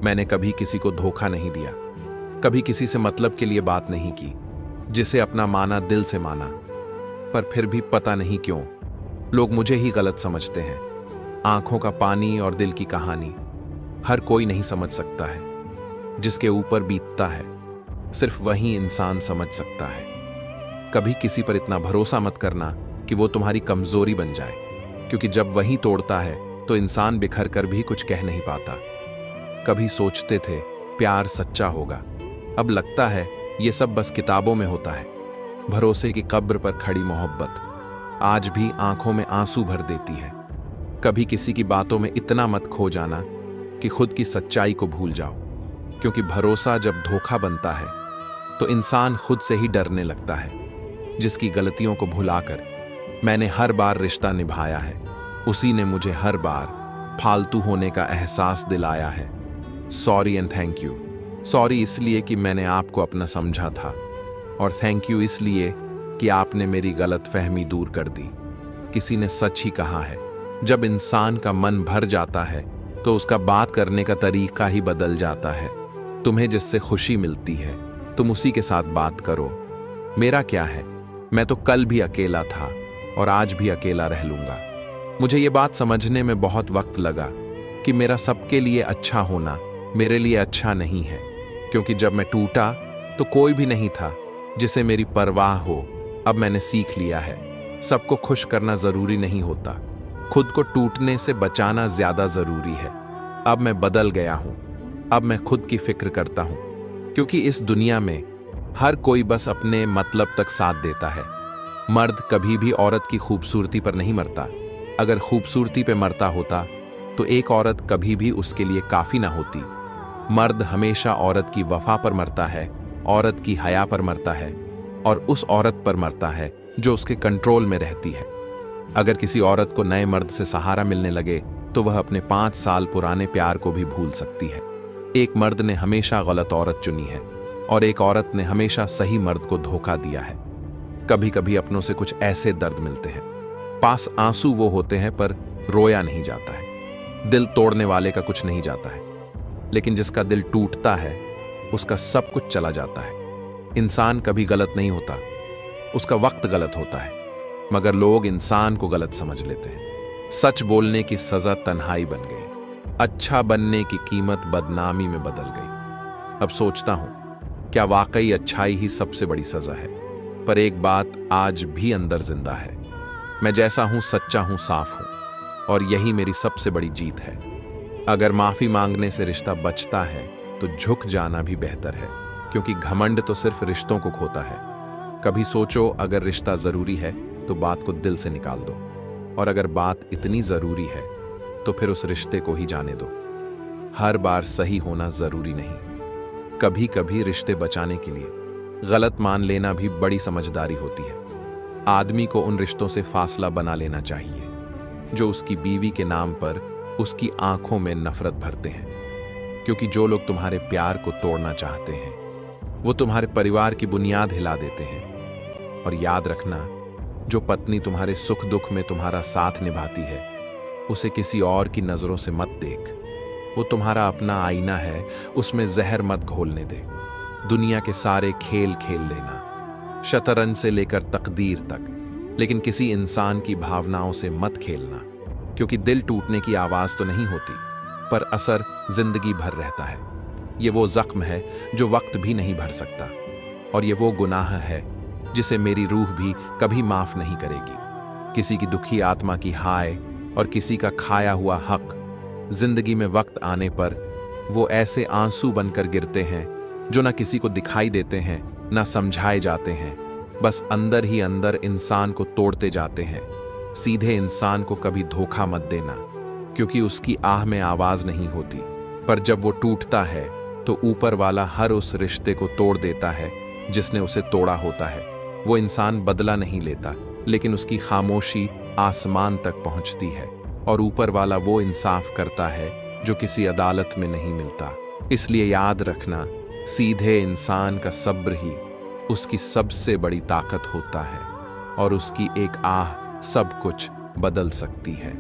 मैंने कभी किसी को धोखा नहीं दिया, कभी किसी से मतलब के लिए बात नहीं की, जिसे अपना माना दिल से माना। पर फिर भी पता नहीं क्यों लोग मुझे ही गलत समझते हैं। आंखों का पानी और दिल की कहानी हर कोई नहीं समझ सकता है। जिसके ऊपर बीतता है सिर्फ वही इंसान समझ सकता है। कभी किसी पर इतना भरोसा मत करना कि वो तुम्हारी कमजोरी बन जाए, क्योंकि जब वही तोड़ता है तो इंसान बिखर कर भी कुछ कह नहीं पाता। कभी सोचते थे प्यार सच्चा होगा, अब लगता है ये सब बस किताबों में होता है। भरोसे की कब्र पर खड़ी मोहब्बत आज भी आंखों में आंसू भर देती है। कभी किसी की बातों में इतना मत खो जाना कि खुद की सच्चाई को भूल जाओ, क्योंकि भरोसा जब धोखा बनता है तो इंसान खुद से ही डरने लगता है। जिसकी गलतियों को भुलाकर मैंने हर बार रिश्ता निभाया है, उसी ने मुझे हर बार फालतू होने का एहसास दिलाया है। Sorry and thank you. Sorry इसलिए कि मैंने आपको अपना समझा था, और थैंक यू इसलिए कि आपने मेरी गलतफहमी दूर कर दी। किसी ने सच ही कहा है, जब इंसान का मन भर जाता है तो उसका बात करने का तरीका ही बदल जाता है। तुम्हें जिससे खुशी मिलती है तुम उसी के साथ बात करो। मेरा क्या है, मैं तो कल भी अकेला था और आज भी अकेला रह लूंगा। मुझे ये बात समझने में बहुत वक्त लगा कि मेरा सबके लिए अच्छा होना मेरे लिए अच्छा नहीं है, क्योंकि जब मैं टूटा तो कोई भी नहीं था जिसे मेरी परवाह हो। अब मैंने सीख लिया है, सबको खुश करना जरूरी नहीं होता, खुद को टूटने से बचाना ज्यादा जरूरी है। अब मैं बदल गया हूं, अब मैं खुद की फिक्र करता हूं, क्योंकि इस दुनिया में हर कोई बस अपने मतलब तक साथ देता है। मर्द कभी भी औरत की खूबसूरती पर नहीं मरता। अगर खूबसूरती पे मरता होता तो एक औरत कभी भी उसके लिए काफी ना होती। मर्द हमेशा औरत की वफा पर मरता है, औरत की हया पर मरता है, और उस औरत पर मरता है जो उसके कंट्रोल में रहती है। अगर किसी औरत को नए मर्द से सहारा मिलने लगे तो वह अपने 5 साल पुराने प्यार को भी भूल सकती है। एक मर्द ने हमेशा गलत औरत चुनी है और एक औरत ने हमेशा सही मर्द को धोखा दिया है। कभी कभी अपनों से कुछ ऐसे दर्द मिलते हैं, पास आंसू वो होते हैं पर रोया नहीं जाता है। दिल तोड़ने वाले का कुछ नहीं जाता है, लेकिन जिसका दिल टूटता है उसका सब कुछ चला जाता है। इंसान कभी गलत नहीं होता, उसका वक्त गलत होता है, मगर लोग इंसान को गलत समझ लेते हैं। सच बोलने की सजा तन्हाई बन गई, अच्छा बनने की कीमत बदनामी में बदल गई। अब सोचता हूं क्या वाकई अच्छाई ही सबसे बड़ी सजा है? पर एक बात आज भी अंदर जिंदा है, मैं जैसा हूं सच्चा हूं, साफ हूं, और यही मेरी सबसे बड़ी जीत है। अगर माफी मांगने से रिश्ता बचता है तो झुक जाना भी बेहतर है, क्योंकि घमंड तो सिर्फ रिश्तों को खोता है। कभी सोचो अगर रिश्ता जरूरी है तो बात को दिल से निकाल दो, और अगर बात इतनी जरूरी है तो फिर उस रिश्ते को ही जाने दो। हर बार सही होना जरूरी नहीं, कभी कभी रिश्ते बचाने के लिए गलत मान लेना भी बड़ी समझदारी होती है। आदमी को उन रिश्तों से फासला बना लेना चाहिए जो उसकी बीवी के नाम पर उसकी आंखों में नफरत भरते हैं, क्योंकि जो लोग तुम्हारे प्यार को तोड़ना चाहते हैं वो तुम्हारे परिवार की बुनियाद हिला देते हैं। और याद रखना, जो पत्नी तुम्हारे सुख दुख में तुम्हारा साथ निभाती है उसे किसी और की नजरों से मत देख। वो तुम्हारा अपना आईना है, उसमें जहर मत घोलने दे। दुनिया के सारे खेल खेल लेना, शतरंज से लेकर तकदीर तक, लेकिन किसी इंसान की भावनाओं से मत खेलना, क्योंकि दिल टूटने की आवाज तो नहीं होती पर असर जिंदगी भर रहता है। ये वो जख्म है जो वक्त भी नहीं भर सकता, और ये वो गुनाह है जिसे मेरी रूह भी कभी माफ नहीं करेगी। किसी की दुखी आत्मा की हाय और किसी का खाया हुआ हक, जिंदगी में वक्त आने पर वो ऐसे आंसू बनकर गिरते हैं जो ना किसी को दिखाई देते हैं ना समझाए जाते हैं, बस अंदर ही अंदर इंसान को तोड़ते जाते हैं। सीधे इंसान को कभी धोखा मत देना, क्योंकि उसकी आह में आवाज नहीं होती, पर जब वो टूटता है तो ऊपर वाला हर उस रिश्ते को तोड़ देता है जिसने उसे तोड़ा होता है। वो इंसान बदला नहीं लेता, लेकिन उसकी खामोशी आसमान तक पहुंचती है, और ऊपर वाला वो इंसाफ करता है जो किसी अदालत में नहीं मिलता। इसलिए याद रखना, सीधे इंसान का सब्र ही उसकी सबसे बड़ी ताकत होता है, और उसकी एक आह सब कुछ बदल सकती है।